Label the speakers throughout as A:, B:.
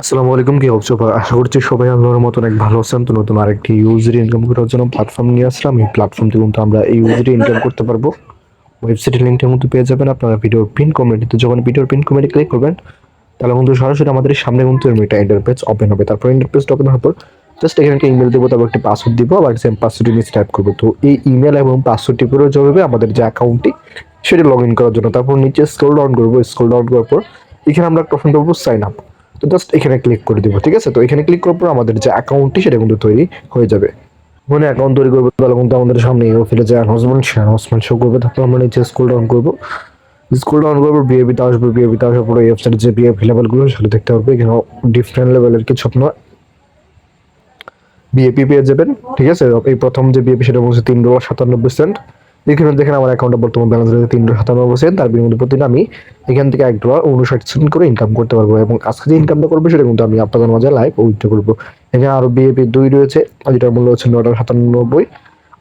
A: আসসালামু আলাইকুম, কি অবস্থা? আশা করছি সবাই আল্লাহর মতন এক ভালো আছেন। তো নতুন আরেকটি ইউজার ইনকাম করার জন্য প্ল্যাটফর্ম নিয়ে আসলাম। এই প্ল্যাটফর্ম থেকে কিন্তু আমরা এই ইউজার ইনকাম করতে পারবো। ওয়েবসাইটের লিঙ্কটা কিন্তু পেয়ে যাবেন আপনারা ভিডিওর পিন কমেন্টে। যখন ভিডিওর পিন কমেন্টে ক্লিক করবেন তাহলে কিন্তু সরাসরি আমাদের সামনে কিন্তু একটা ইন্টারফেস ওপেন হবে। তারপর ইন্টারফেস ওপেন হওয়ার পর জাস্ট এখানে একটা ইমেল দেবো, তারপর একটা পাসওয়ার্ড দিব, আবার সেম পাসওয়ার্ড নিয়ে টাইপ করবো। তো এই ইমেল এবং পাসওয়ার্ডটি প্রয়োজন হবে আমাদের যে অ্যাকাউন্টটি সেটা লগ ইন করার জন্য। তারপর নিচে স্ক্রল ডাউন করবো, স্ক্রল ডাউন করার পর এখানে আমরা একটা অপশন পাবো সাইন আপ। তো জাস্ট এখানে ক্লিক করে দিব, ঠিক আছে? তো এখানে ক্লিক করার পর আমাদের যে অ্যাকাউন্টটি সেটা কিন্তু তৈরি হয়ে যাবে। ওখানে অ্যাকাউন্ট তৈরি করবো তাহলে কিন্তু আমাদের সামনে ফিরে যায় অ্যানাউন্সমেন্ট শো করবে। তারপর আমরা নিচে স্ক্রল ডাউন করবো, স্ক্রল ডাউন করবো, বিএপিতে আসবো। বিএপিতে আসার পরে ওয়েবসাইটে যে বিএপি লেভেলগুলো সেটা দেখতে হবে। এখানে ডিফারেন্ট লেভেলের কিছু আপনার বিএপি পেয়ে যাবেন, ঠিক আছে? এই প্রথম যে বিএপি সেটা বলছে $3.97। এখানে দেখেন আমার অ্যাকাউন্টে বর্তমান ব্যালেন্স রয়েছে $3.97। তার বিনিময়ে প্রতিদিন আমি এখান থেকে $1.59 করে ইনকাম করতে পারবো। এবং আজকে যে ইনকামটা করবো সেটা কিন্তু আমি আপনাদের মাঝে লাইভ উইথড্র করবো। এখানে আরো বিএপি 2 রয়েছে, যেটার মূল্য হচ্ছে $9.97।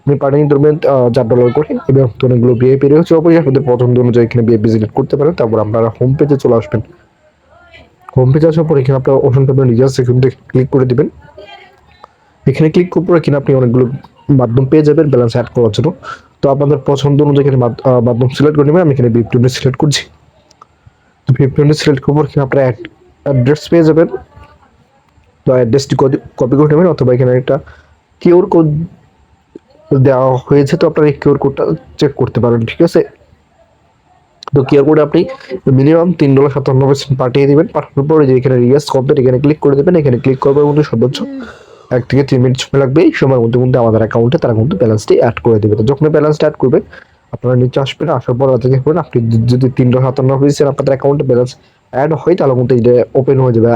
A: আপনি পার্টিং ধরবেন $4 করে, এবং অনেকগুলো বিএপি রয়েছে। অবশ্যই আপনাদের পছন্দ অনুযায়ী এখানে বিএপি সিলেক্ট করতে পারেন। তারপর আপনারা হোম পেজে চলে আসবেন। হোম পেজে আসার পর এখানে আপনার অপশন পাবেন রিচার্জ, সেখানে ক্লিক করে দিবেন। এখানে ক্লিক করার পর কিনা আপনি অনেকগুলো মাধ্যম পেয়ে যাবেন ব্যালেন্স অ্যাড করার জন্য। তো আপনাদের পছন্দ অনুযায়ী এখানে মাধ্যম সিলেক্ট করে নেবেন। আমি এখানে বিপি সিলেক্ট করছি। তো বিপি সিলেক্ট করার পর এখানে আপনার অ্যাড্রেস পেয়ে যাবেন। তো অ্যাড্রেসটি কপি করে নেবেন, অথবা এখানে একটা কিউআর কোড দেওয়া হয়েছে, তো আপনার এই কিউআর কোডটা চেক করতে পারেন, ঠিক আছে? তো কিউআর কোডে আপনি মিনিমাম $3.97 পাঠিয়ে দিবেন। পাঠানোর পরে যে এখানে রিয়াজ কমপ্লিট এখানে ক্লিক করে দেবেন। এখানে ক্লিক করবার মধ্যে সর্বোচ্চ 1 থেকে 3 মিনিট সময় লাগবে। এই সময়ের মধ্যে কিন্তু আমাদের অ্যাকাউন্টে তারা কিন্তু ব্যালেন্সটি অ্যাড করে দেবে। তো যখন ব্যালেন্সটা অ্যাড করবে আপনারা নিচে আসবেন, আসার পর থেকে করবেন আপনি যদি $3.97 আপনাদের অ্যাকাউন্টে ব্যালেন্স অ্যাড হয় তাহলে কিন্তু এটা ওপেন হয়ে যাবে।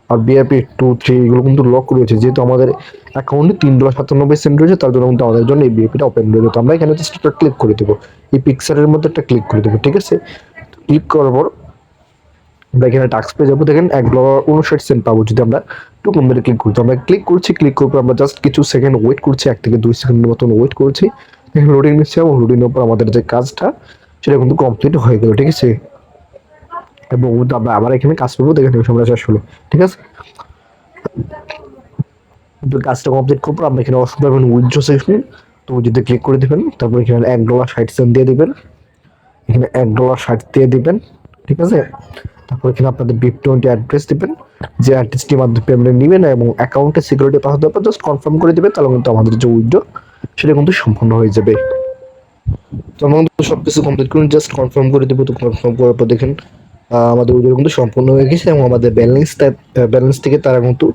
A: আর বিআরপি 2, 3 এগুলো কিন্তু লক রয়েছে, যেহেতু আমাদের অ্যাকাউন্টে $3.97 রয়েছে, তার জন্য কিন্তু আমাদের জন্য এই বিএপিটা ওপেন রয়েছে। তো আমরা এখানে জাস্ট একটা ক্লিক করে দেবো, এই পিকচারের মধ্যে একটা ক্লিক করে দেবো, ঠিক আছে? ক্লিক করার পর আমরা এখানে টাস্ক পেয়ে যাবো। দেখেন $1.59 পাবো যদি আমরা টুকুন ধরে ক্লিক করছি। আমরা ক্লিক করছি, ক্লিক করার পর আমরা জাস্ট কিছু সেকেন্ড ওয়েট করছি, 1 থেকে 2 সেকেন্ডের মতন ওয়েট করছি। দেখেন লোডিং নিচ্ছে, এবং লোডিংয়ের পর আমাদের যে কাজটা সেটা কিন্তু কমপ্লিট হয়ে গেল, ঠিক আছে? এবং আমরা আবার এখানে কাজ করবো, দেখেন আমরা শেষ হলো, ঠিক আছে? তো কাজটা কমপ্লিট করার পর আমরা এখানে অপশন পাবেন উইথড্র সেকশন। তো যদি ক্লিক করে দিবেন, তারপর এখানে $1.60 দিয়ে দিবেন। এখানে $1.60 দিয়ে দিবেন, ঠিক আছে? তারপর এখানে আপনাদের BIP20 অ্যাড্রেস দিবেন, যে অ্যাড্রেসটির মাধ্যমে পেমেন্ট নেবেন, এবং অ্যাকাউন্টে সিকিউরিটি পাসওয়ার্ড দেওয়ার পর জাস্ট কনফার্ম করে দিবেন। তাহলে কিন্তু আমাদের যে উইথড্র সেটা কিন্তু সম্পূর্ণ হয়ে যাবে। তো আমরা কিন্তু সবকিছু কমপ্লিট করুন, জাস্ট কনফার্ম করে দেবো। তো কনফার্ম করার পর দেখেন আমাদের উইথড্র কিন্তু সম্পূর্ণ হয়ে গেছে, এবং আমাদের ব্যালেন্স থেকে তারা কিন্তু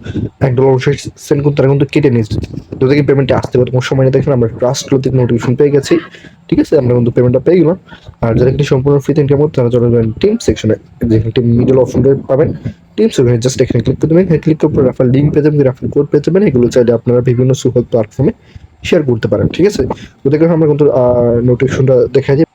A: $1.60 কিন্তু তারা কিন্তু কেটে নিয়েছে। তো দেখি পেমেন্টে আসতে পারে তোমার সময় দেখেন আমরা ট্রাস্ট থেকে নোটিফিকেশন পেয়ে গেছি, ঠিক আছে? আমরা কিন্তু পেমেন্টটা পেয়ে গেলাম। আর যারা কিন্তু সম্পূর্ণ ফ্রিতে ইনকাম করতে তারা চলে যাবেন টিম সেকশনে, যেখানে টিম মিডল অপশন পাবেন টিম সেকশনে, জাস্ট এখানে ক্লিক করে দেবেন। এখানে ক্লিক করার পর রেফারেল লিঙ্ক পেয়ে যাবেন, রেফারেল কোড পেয়ে যাবেন। এগুলো চাইলে আপনারা বিভিন্ন সোশ্যাল প্ল্যাটফর্মে শেয়ার করতে পারেন, ঠিক আছে? তো দেখেন আমরা কিন্তু নোটিফিকেশনটা দেখা যায়